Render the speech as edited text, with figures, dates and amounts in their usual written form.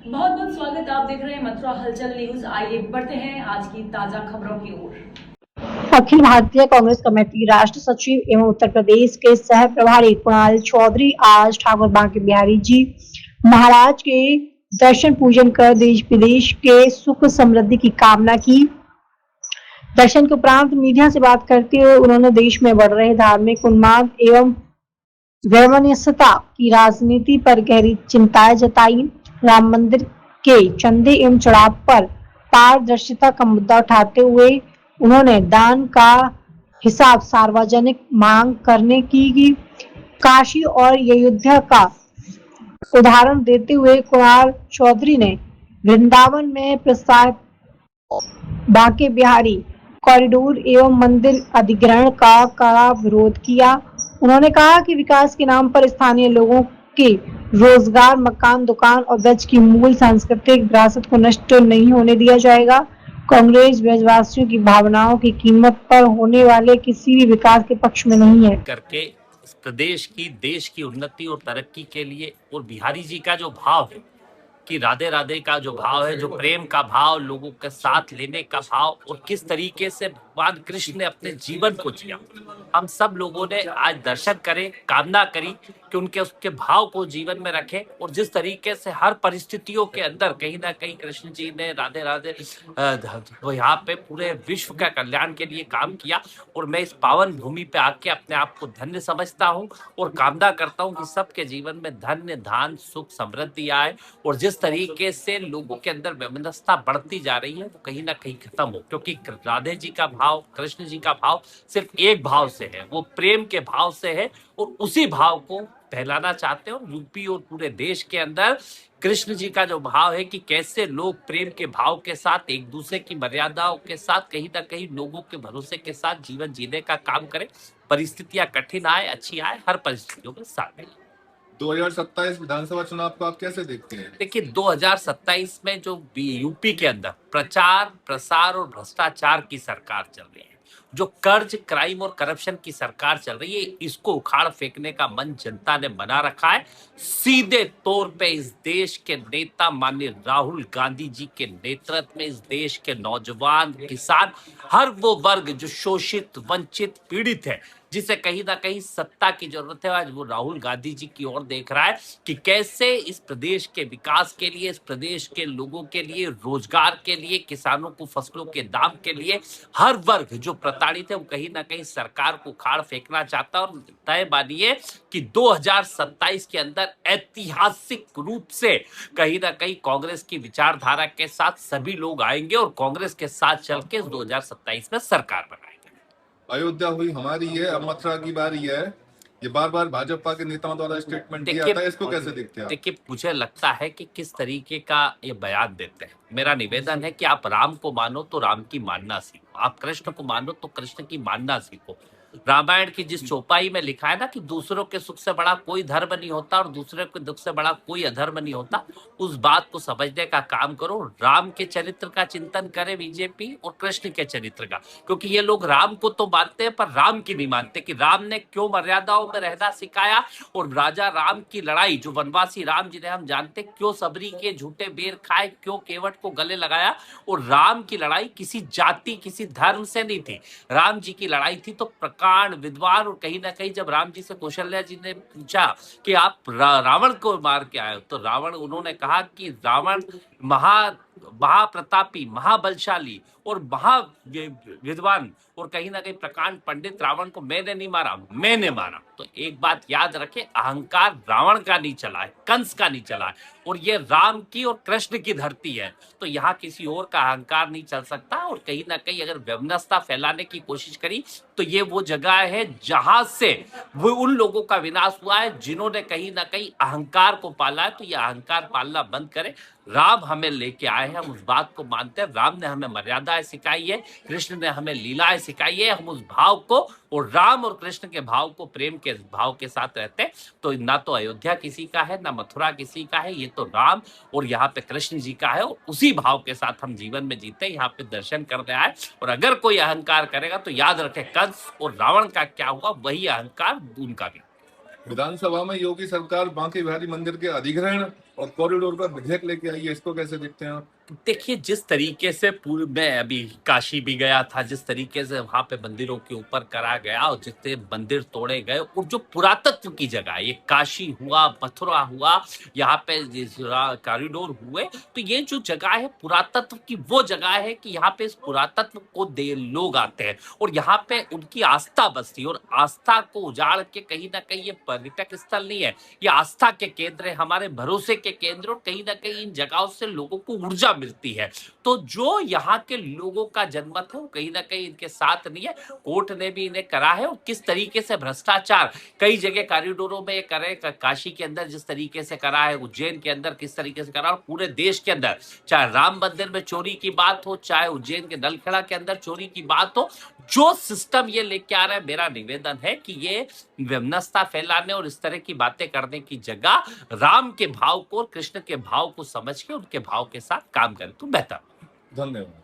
बहुत बहुत स्वागत। आप देख रहे हैं मथुरा हलचल न्यूज। आइए बढ़ते हैं आज की ताजा खबरों की ओर। अखिल भारतीय कांग्रेस कमेटी राष्ट्र सचिव एवं उत्तर प्रदेश के सह प्रभारी कुणाल चौधरी आज ठाकुर बांके बिहारी जी महाराज के दर्शन पूजन कर देश विदेश के सुख समृद्धि की कामना की। दर्शन के उपरांत मीडिया से बात करते हुए उन्होंने देश में बढ़ रहे धार्मिक उन्माद एवं वैमनस्यता की राजनीति पर गहरी चिंताएं जताई। राम मंदिर के चंदे एवं चढ़ाव पर पारदर्शिता का मुद्दा उठाते हुए उन्होंने दान का हिसाब सार्वजनिक मांग करने की काशी और अयोध्या का उदाहरण देते हुए कुणाल चौधरी ने वृंदावन में प्रस्तावित बांके बिहारी कॉरिडोर एवं मंदिर अधिग्रहण का कड़ा विरोध किया। उन्होंने कहा कि विकास के नाम पर स्थानीय लोगों के रोजगार, मकान, दुकान और ब्रज की मूल सांस्कृतिक विरासत को नष्ट नहीं होने दिया जाएगा। कांग्रेस ब्रजवासियों की भावनाओं की कीमत पर होने वाले किसी भी विकास के पक्ष में नहीं है। करके प्रदेश की, देश की उन्नति और तरक्की के लिए, और बिहारी जी का जो भाव है कि राधे राधे का जो भाव है, जो प्रेम का भाव, लोगों के साथ लेने का भाव, और किस तरीके से भगवान कृष्ण ने अपने जीवन को जिया, हम सब लोगों ने आज दर्शन करे, कामना करी कि उनके उसके भाव को जीवन में रखें। और जिस तरीके से हर परिस्थितियों के अंदर कहीं ना कहीं कृष्ण जी ने राधे राधे तो यहाँ पे पूरे विश्व का कल्याण के लिए काम किया। और मैं इस पावन भूमि पे आके अपने आप को धन्य समझता हूँ और कामना करता हूँ कि सबके जीवन में धन्य, धान, सुख, समृद्धि आए। और जिस तरीके से लोगों के अंदर वैमनस्यता बढ़ती जा रही है वो कहीं ना कहीं खत्म हो, क्योंकि राधे जी का भाव, कृष्ण जी का भाव सिर्फ एक भाव से है, वो प्रेम के भाव से है। और उसी भाव को फैलाना चाहते हैं। और यूपी और पूरे देश के अंदर कृष्ण जी का जो भाव है कि कैसे लोग प्रेम के भाव के साथ, एक दूसरे की मर्यादाओं के साथ, कहीं ना कहीं लोगों के भरोसे के साथ जीवन जीने का काम करें। परिस्थितियां कठिन आए, अच्छी आए, हर परिस्थितियों में साथ दें। 2027 विधानसभा चुनाव को आप कैसे देखते हैं? देखिए, 2027 में जो यूपी के अंदर प्रचार, प्रसार और भ्रष्टाचार की सरकार चल रही है, जो कर्ज, क्राइम और करप्शन की सरकार चल रही है, इसको उखाड़ फेंकने का मन जनता ने बना रखा है। सीधे तौर पे इस देश के नेता माननीय राहुल गांधी जी के नेतृत्व में इस देश के नौजवान, किसान, हर वो वर्ग जो शोषित, वंचित, पीड़ित है, जिसे कहीं ना कहीं सत्ता की जरूरत है, आज वो राहुल गांधी जी की ओर देख रहा है कि कैसे इस प्रदेश के विकास के लिए, इस प्रदेश के लोगों के लिए, रोजगार के लिए, किसानों को फसलों के दाम के लिए, हर वर्ग जो प्रताड़ित है वो कहीं ना कहीं सरकार को उखाड़ फेंकना चाहता है। और तय मानिए कि 2027 के अंदर ऐतिहासिक रूप से कहीं ना कहीं कांग्रेस की विचारधारा के साथ सभी लोग आएंगे और कांग्रेस के साथ चल के 2027 में सरकार बनाएंगे। अयोध्या हुई हमारी है, अब मथुरा की बारी है। ये बार बार भाजपा के नेताओं द्वारा स्टेटमेंट दिया जाता है, इसको कैसे देखते हैं? देखिए, मुझे लगता है कि किस तरीके का ये बयान देते हैं। मेरा निवेदन है कि आप राम को मानो तो राम की मानना सीखो, आप कृष्ण को मानो तो कृष्ण की मानना सीखो। रामायण की जिस चौपाई में लिखा है ना कि दूसरों के सुख से बड़ा कोई धर्म नहीं होता और दूसरे के दुख से बड़ा कोई अधर्म नहीं होता, उस बात को समझने का काम करो। राम के चरित्र का चिंतन करे बीजेपी और कृष्ण के चरित्र का, क्योंकि ये लोग राम को तो मानते हैं पर राम की नहीं मानते कि राम ने क्यों मर्यादाओं में रहना सिखाया। और राजा राम की लड़ाई, जो वनवासी राम जिन्हें हम जानते, क्यों सबरी के झूठे बेर खाए, क्यों केवट को गले लगाया। और राम की लड़ाई किसी जाति, किसी धर्म से नहीं थी। राम जी की लड़ाई थी तो प्रकांड, विद्वान। और कहीं ना कहीं जब राम जी से कौशल्या जी ने पूछा कि आप रावण को मार के आए हो, तो उन्होंने कहा कि रावण महाप्रतापी, महाबलशाली और विद्वान और कहीं ना कहीं प्रकांड पंडित रावण को मैंने नहीं मारा, मैंने मारा। तो एक बात याद रखे, अहंकार रावण का नहीं चला है, कंस का नहीं चला है, और ये राम की और कृष्ण की धरती है। तो यहाँ किसी और का अहंकार नहीं चल सकता। और कहीं ना कहीं अगर वैमनस्यता फैलाने की कोशिश करी तो ये वो जगह है जहां से वो उन लोगों का विनाश हुआ है जिन्होंने कहीं ना कहीं अहंकार को पाला है। तो ये अहंकार पालना बंद करें। राम हमें लेके आए हैं, हम उस बात को मानते हैं। राम ने हमें मर्यादाएं सिखाई है, कृष्ण ने हमें लीलाएं सिखाई है, हम उस भाव को, और राम और कृष्ण के भाव को, प्रेम के भाव के साथ रहते हैं। तो ना तो अयोध्या किसी का है, ना मथुरा किसी का है, ये तो राम और यहाँ पे कृष्ण जी का है। और उसी भाव के साथ हम जीवन में जीते, यहाँ पे दर्शन करने आए। और अगर कोई अहंकार करेगा तो याद रखे, कंस और रावण का क्या हुआ, वही अहंकार उनका भी। विधानसभा में योगी सरकार बांके बिहारी मंदिर के अधिग्रहण और कॉरिडोर का विधेयक लेके आई है, इसको कैसे देखते हैं आप? देखिए, जिस तरीके से पूर्व मैं अभी काशी भी गया था, जिस तरीके से वहां पे मंदिरों के ऊपर करा गया और जितने मंदिर तोड़े गए और जो पुरातत्व की जगह, ये काशी हुआ, मथुरा हुआ, यहाँ पे कॉरिडोर हुए, तो ये जो जगह है पुरातत्व की, वो जगह है कि यहाँ पे इस पुरातत्व को लोग आते हैं और यहाँ पे उनकी आस्था बसती है और आस्था को उजाड़ के कहीं ना कहीं ये पर्यटक स्थल नहीं है, ये आस्था के केंद्र है, हमारे भरोसे के केंद्र, और कहीं ना कहीं इन जगहों से लोगों को ऊर्जा मिलती है। तो जो यहाँ के लोगों का जनमत है वो कहीं ना कहीं इनके साथ नहीं है। कोर्ट ने भी इन्हें करा है और किस तरीके से भ्रष्टाचार कई जगह कॉरिडोरों में करे, काशी के अंदर जिस तरीके से करा है, उज्जैन के अंदर किस तरीके से करा, और पूरे देश के अंदर चाहे राम मंदिर में चोरी की बात हो, चाहे उज्जैन के नलखेड़ा के अंदर चोरी की बात हो, जो सिस्टम ये लेके आ रहा है, मेरा निवेदन है कि ये विमनस्ता फैलाने और इस तरह की बातें करने की जगह राम के भाव को और कृष्ण के भाव को समझ के उनके भाव के साथ काम करें तो बेहतर। धन्यवाद।